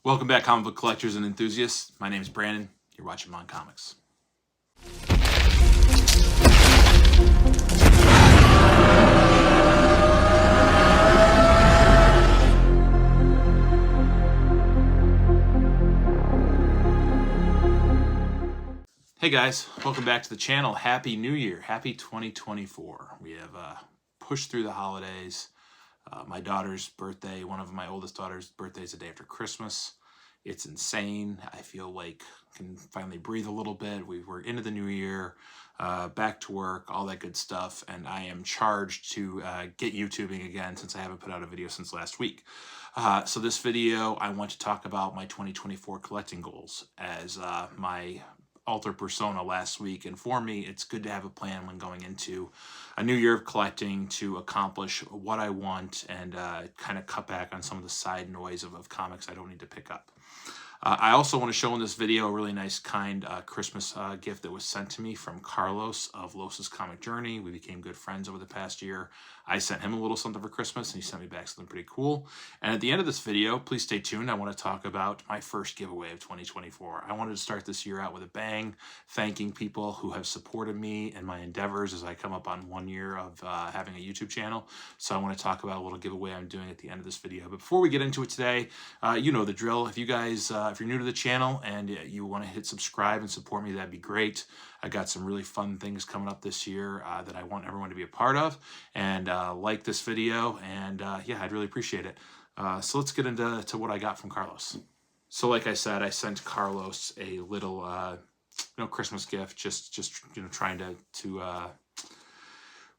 Welcome back, comic book collectors and enthusiasts. My name is Brandon. You're watching Moncomics. Hey guys, welcome back to the channel. Happy New Year. Happy 2024. We have pushed through the holidays. My daughter's birthday, one of my oldest daughter's birthday, is the day after Christmas. It's insane. I feel like I can finally breathe a little bit. We're into the new year, back to work, all that good stuff, and I am charged to get YouTubing again since I haven't put out a video since last week. So this video, I want to talk about my 2024 collecting goals. As my alter persona last week informed me, it's good to have a plan when going into a new year of collecting to accomplish what I want and kind of cut back on some of the side noise of comics I don't need to pick up. I also want to show in this video a really nice, kind Christmas gift that was sent to me from Carlos of Los's Comic Journey. We became good friends over the past year. I sent him a little something for Christmas, and he sent me back something pretty cool. And at the end of this video, please stay tuned. I want to talk about my first giveaway of 2024. I wanted to start this year out with a bang, thanking people who have supported me and my endeavors as I come up on 1 year of having a YouTube channel. So I want to talk about a little giveaway I'm doing at the end of this video. But before we get into it today, you know the drill. If you guys, if you're new to the channel and you want to hit subscribe and support me, that'd be great. I got some really fun things coming up this year that I want everyone to be a part of, and like this video, and yeah, I'd really appreciate it. So let's get into what I got from Carlos. So like I said, I sent Carlos a little Christmas gift, just trying to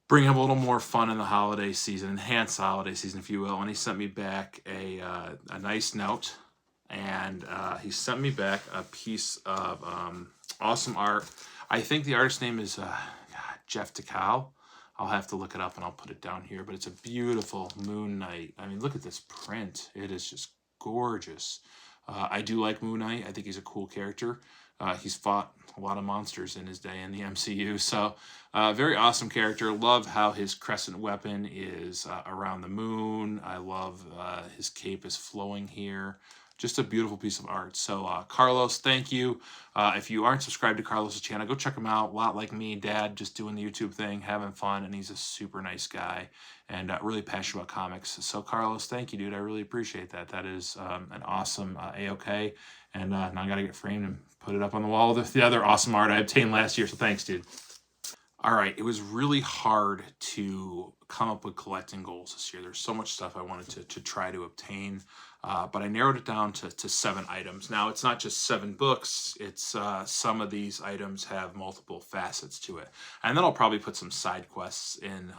bring him a little more fun in the holiday season, enhance the holiday season, if you will. And he sent me back a nice note, and he sent me back a piece of awesome art. I think the artist's name is Jeff DeCal. I'll have to look it up and I'll put it down here, but it's a beautiful Moon Knight. I mean, look at this print. It is just gorgeous. I do like Moon Knight. I think he's a cool character. He's fought a lot of monsters in his day in the MCU, so very awesome character. Love how his crescent weapon is around the moon. I love his cape is flowing here. Just a beautiful piece of art. So Carlos, thank you. If you aren't subscribed to Carlos's channel, go check him out. A lot like me, Dad, just doing the YouTube thing, having fun, and he's a super nice guy and really passionate about comics. So Carlos, thank you, dude. I really appreciate that. That is an awesome A-OK. And now I got to get framed and put it up on the wall with the other awesome art I obtained last year. So thanks, dude. All right, it was really hard to come up with collecting goals this year. There's so much stuff I wanted to try to obtain, but I narrowed it down to 7 items. Now, it's not just 7 books. It's some of these items have multiple facets to it. And then I'll probably put some side quests in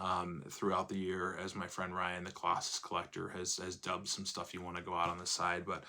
throughout the year, as my friend Ryan, the Colossus Collector, has dubbed some stuff you want to go out on the side. But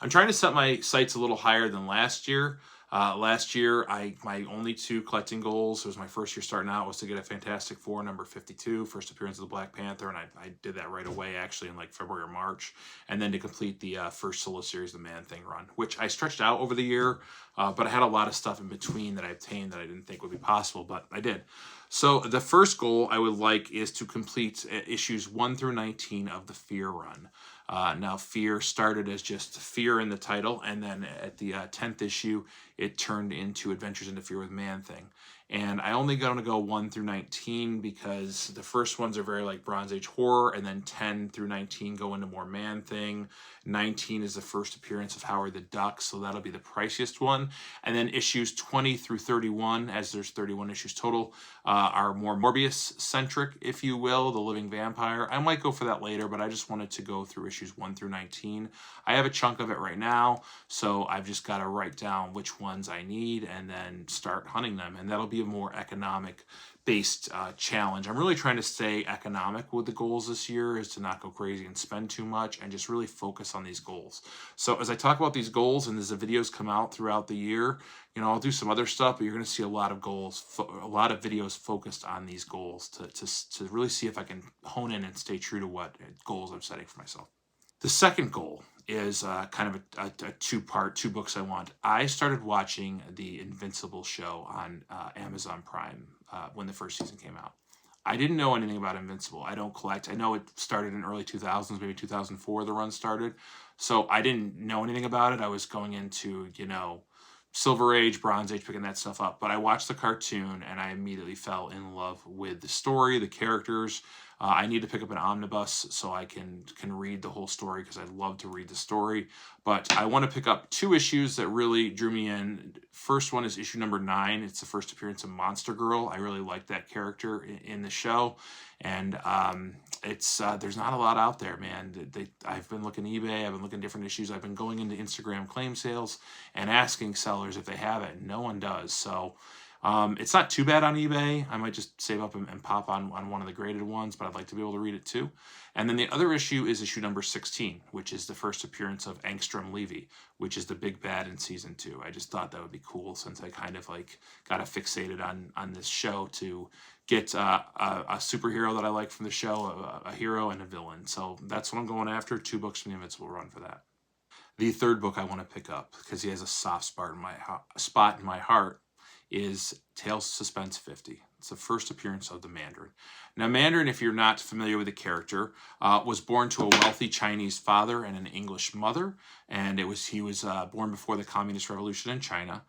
I'm trying to set my sights a little higher than last year. Last year, my only 2 collecting goals, it was my first year starting out, was to get a Fantastic Four number 52, first appearance of the Black Panther, and I did that right away, actually, in like February or March, and then to complete the first solo series, the Man-Thing run, which I stretched out over the year, but I had a lot of stuff in between that I obtained that I didn't think would be possible, but I did. So the first goal I would like is to complete issues 1 through 19 of the Fear run. Now, Fear started as just Fear in the title, and then at the 10th issue, it turned into Adventures into Fear with Man-Thing. And I only going to go 1 through 19 because the first ones are very like Bronze Age horror, and then 10 through 19 go into more Man-Thing. 19 is the first appearance of Howard the Duck, so that'll be the priciest one. And then issues 20 through 31, as there's 31 issues total, are more Morbius-centric, if you will, the Living Vampire. I might go for that later, but I just wanted to go through issues 1 through 19. I have a chunk of it right now, so I've just got to write down which ones I need and then start hunting them, and that'll be a more economic-based challenge. I'm really trying to stay economic with the goals this year, is to not go crazy and spend too much and just really focus on these goals. So as I talk about these goals and as the videos come out throughout the year, I'll do some other stuff, but you're going to see a lot of goals, a lot of videos focused on these goals to really see if I can hone in and stay true to what goals I'm setting for myself. The second goal is kind of a 2 books I want. I started watching the Invincible show on Amazon Prime when the first season came out. I didn't know anything about Invincible. I don't collect. I know it started in early 2000s, maybe 2004 the run started. So I didn't know anything about it. I was going into, Silver Age, Bronze Age, picking that stuff up. But I watched the cartoon and I immediately fell in love with the story, the characters. I need to pick up an omnibus so I can read the whole story because I love to read the story. But I want to pick up 2 issues that really drew me in. First one is issue number 9. It's the first appearance of Monster Girl. I really like that character in the show, and it's there's not a lot out there, man. I've been looking eBay. I've been looking at different issues. I've been going into Instagram claim sales and asking sellers if they have it. No one does. So it's not too bad on eBay. I might just save up and pop on one of the graded ones, but I'd like to be able to read it too. And then the other issue is issue number 16, which is the first appearance of Angstrom Levy, which is the big bad in season 2. I just thought that would be cool since I kind of like got fixated on this show to get a superhero that I like from the show, a hero and a villain. So that's what I'm going after. 2 books from the Invincible run for that. The third book I want to pick up because he has a soft spot in my heart is Tales of Suspense 50. It's the first appearance of the Mandarin. Now, Mandarin, if you're not familiar with the character, was born to a wealthy Chinese father and an English mother, and he was born before the Communist Revolution in China.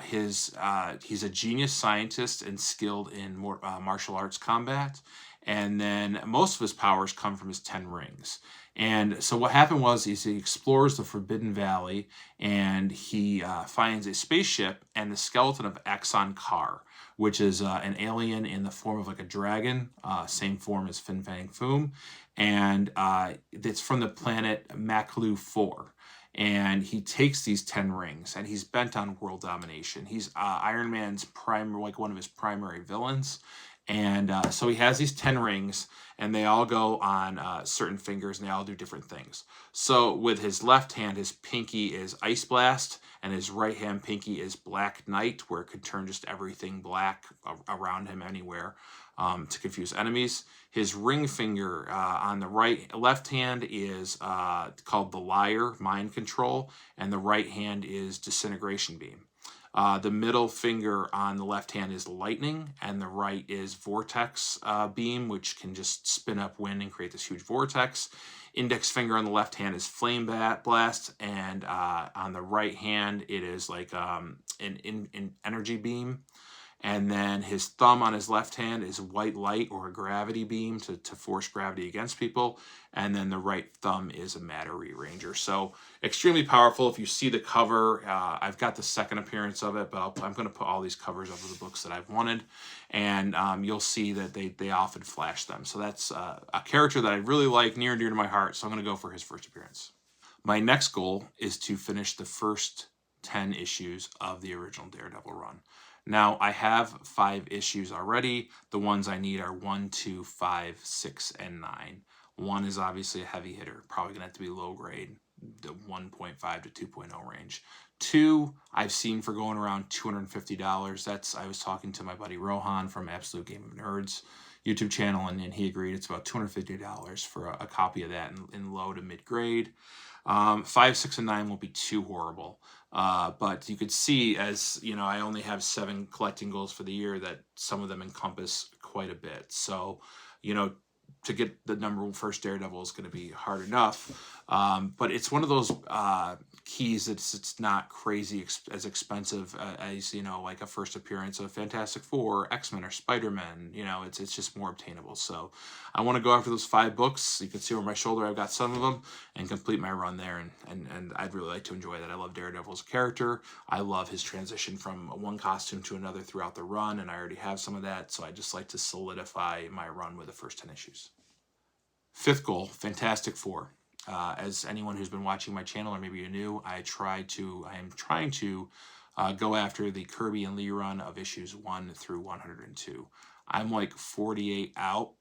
He's a genius scientist and skilled in martial arts combat, and then most of his powers come from his 10 rings. And so what happened was he explores the Forbidden Valley, and he finds a spaceship and the skeleton of Axon Kar, which is an alien in the form of like a dragon, same form as Fin Fang Foom, and it's from the planet Maklu 4. And he takes these 10 rings, and he's bent on world domination. He's Iron Man's one of his primary villains. And so he has these 10 rings, and they all go on certain fingers, and they all do different things. So with his left hand, his pinky is Ice Blast, and his right hand pinky is Black Knight, where it could turn just everything black around him anywhere to confuse enemies. His ring finger on the left hand is called the Liar, Mind Control, and the right hand is Disintegration Beam. The middle finger on the left hand is Lightning, and the right is Vortex Beam, which can just spin up wind and create this huge vortex. Index finger on the left hand is Flame Blast, and on the right hand it is like an Energy Beam. And then his thumb on his left hand is White Light, or a Gravity Beam to force gravity against people. And then the right thumb is a Matter Rearranger. So extremely powerful. If you see the cover, I've got the second appearance of it, but I'm going to put all these covers up of the books that I've wanted. And you'll see that they often flash them. So that's a character that I really like, near and dear to my heart. So I'm going to go for his first appearance. My next goal is to finish the first 10 issues of the original Daredevil run. Now, I have 5 issues already. The ones I need are 1, 2, 5, 6, and 9. 1 is obviously a heavy hitter, probably going to have to be low grade, the 1.5 to 2.0 range. 2, I've seen for going around $250. I was talking to my buddy Rohan from Absolute Game of Nerds YouTube channel, and he agreed it's about $250 for a copy of that in low to mid grade. 5, 6, and 9 won't be too horrible. But you could see, as you know, I only have 7 collecting goals for the year, that some of them encompass quite a bit. So, to get the number first Daredevil is going to be hard enough. But it's one of those keys it's not crazy as expensive as, like a first appearance of Fantastic Four, X-Men, or Spider-Man. It's just more obtainable. So I want to go after those 5 books. You can see over my shoulder I've got some of them, and complete my run there. And I'd really like to enjoy that. I love Daredevil as a character. I love his transition from one costume to another throughout the run, and I already have some of that. So I just like to solidify my run with the first 10 issues. 5th goal, Fantastic Four. As anyone who's been watching my channel, or maybe you're new, I am trying to go after the Kirby and Lee run of issues 1 through 102. I'm like 48 out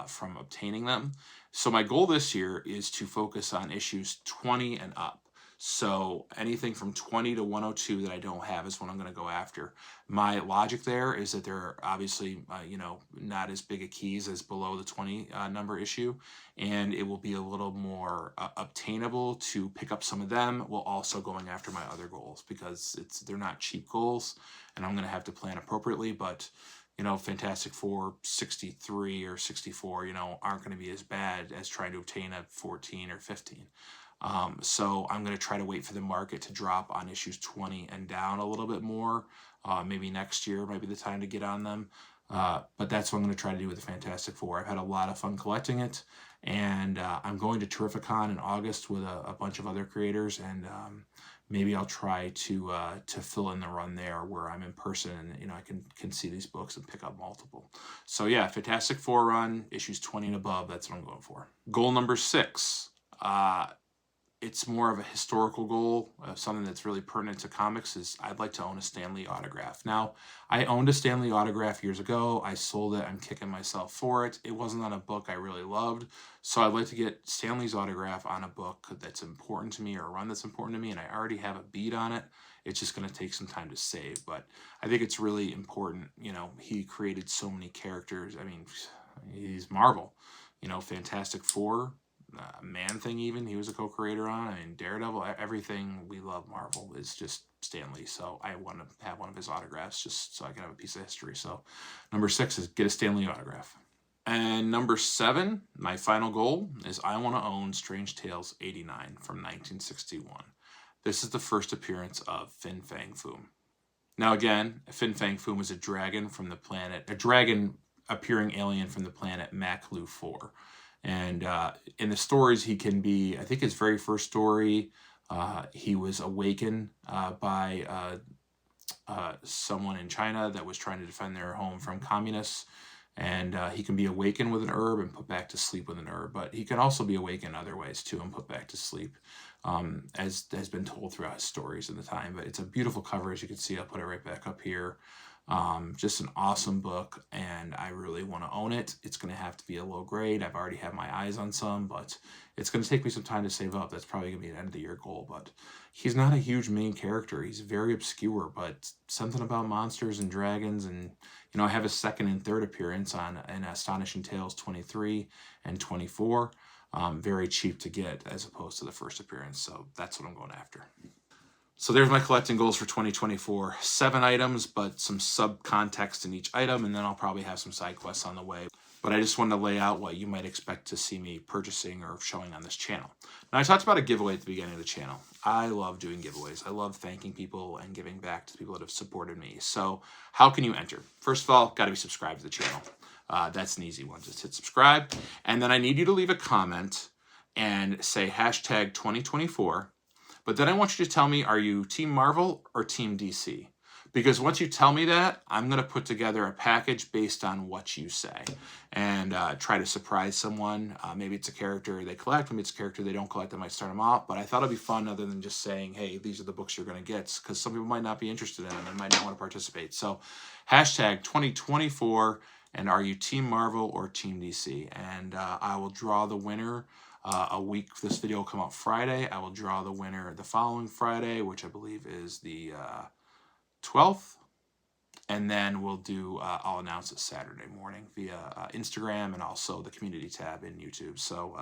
from obtaining them. So my goal this year is to focus on issues 20 and up. So anything from 20 to 102 that I don't have is what I'm going to go after. My logic there is that they're obviously, not as big a keys as below the 20 number issue, and it will be a little more obtainable to pick up some of them while also going after my other goals, because they're not cheap goals, and I'm going to have to plan appropriately. But you know, Fantastic Four 63 or 64, you know, aren't going to be as bad as trying to obtain a 14 or 15. So I'm going to try to wait for the market to drop on issues 20 and down a little bit more. Maybe next year might be the time to get on them. But that's what I'm going to try to do with the Fantastic Four. I've had a lot of fun collecting it, and I'm going to Terrificon in August with a bunch of other creators, and maybe I'll try to fill in the run there where I'm in person, and you know, I can see these books and pick up multiple. So yeah, Fantastic Four run, issues 20 and above. That's what I'm going for. Goal number 6. It's more of a historical goal, something that's really pertinent to comics, is I'd like to own a Stan Lee autograph. Now, I owned a Stan Lee autograph years ago. I sold it. I'm kicking myself for it. It wasn't on a book I really loved. So I'd like to get Stan Lee's autograph on a book that's important to me, or a run that's important to me, and I already have a beat on it. It's just going to take some time to save, but I think it's really important. You know, he created so many characters. I mean, he's Marvel. You know, Fantastic Four, Man-Thing even, he was a co-creator on. I mean, Daredevil, everything we love Marvel is just Stan Lee. So I want to have one of his autographs just so I can have a piece of history. So number 6 is get a Stan Lee autograph. And number 7, my final goal, is I want to own Strange Tales 89 from 1961. This is the first appearance of Fin Fang Foom. Now again, Fin Fang Foom is a dragon appearing alien from the planet Maklu 4. And in the stories, he can be, I think his very first story, he was awakened by someone in China that was trying to defend their home from communists. And he can be awakened with an herb and put back to sleep with an herb. But he can also be awakened other ways too and put back to sleep, as has been told throughout his stories in the time. But it's a beautiful cover, as you can see. I'll put it right back up here. Just an awesome book, and I really want to own it. It's going to have to be a low grade. I've already had my eyes on some, but it's going to take me some time to save up. That's probably going to be an end of the year goal, but he's not a huge main character. He's very obscure, but something about monsters and dragons, and you know, I have a second and third appearance in Astonishing Tales 23 and 24. Very cheap to get as opposed to the first appearance, so that's what I'm going after. So there's my collecting goals for 2024. 7 items, but some sub-context in each item, and then I'll probably have some side quests on the way. But I just wanted to lay out what you might expect to see me purchasing or showing on this channel. Now, I talked about a giveaway at the beginning of the channel. I love doing giveaways. I love thanking people and giving back to people that have supported me. So how can you enter? First of all, got to be subscribed to the channel. That's an easy one. Just hit subscribe. And then I need you to leave a comment and say hashtag 2024. But then I want you to tell me, are you Team Marvel or Team DC? Because once you tell me that, I'm going to put together a package based on what you say and try to surprise someone. Maybe it's a character they collect. Maybe it's a character they don't collect. I might start them off. But I thought it'd be fun other than just saying, hey, these are the books you're going to get. Because some people might not be interested in them and might not want to participate. So hashtag 2024, and are you Team Marvel or Team DC? And I will draw the winner a week. This video will come out Friday. I will draw the winner the following Friday, which I believe is the 12th. And then we'll do, I'll announce it Saturday morning via Instagram and also the community tab in YouTube. So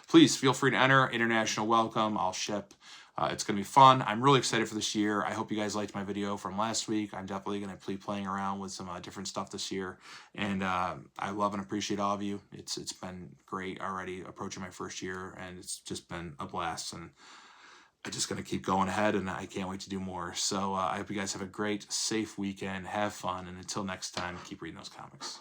please feel free to enter. International welcome. I'll ship. It's going to be fun. I'm really excited for this year. I hope you guys liked my video from last week. I'm definitely going to be playing around with some different stuff this year. And I love and appreciate all of you. It's been great already approaching my first year, and it's just been a blast. And I'm just going to keep going ahead, and I can't wait to do more. So I hope you guys have a great, safe weekend. Have fun. And until next time, keep reading those comics.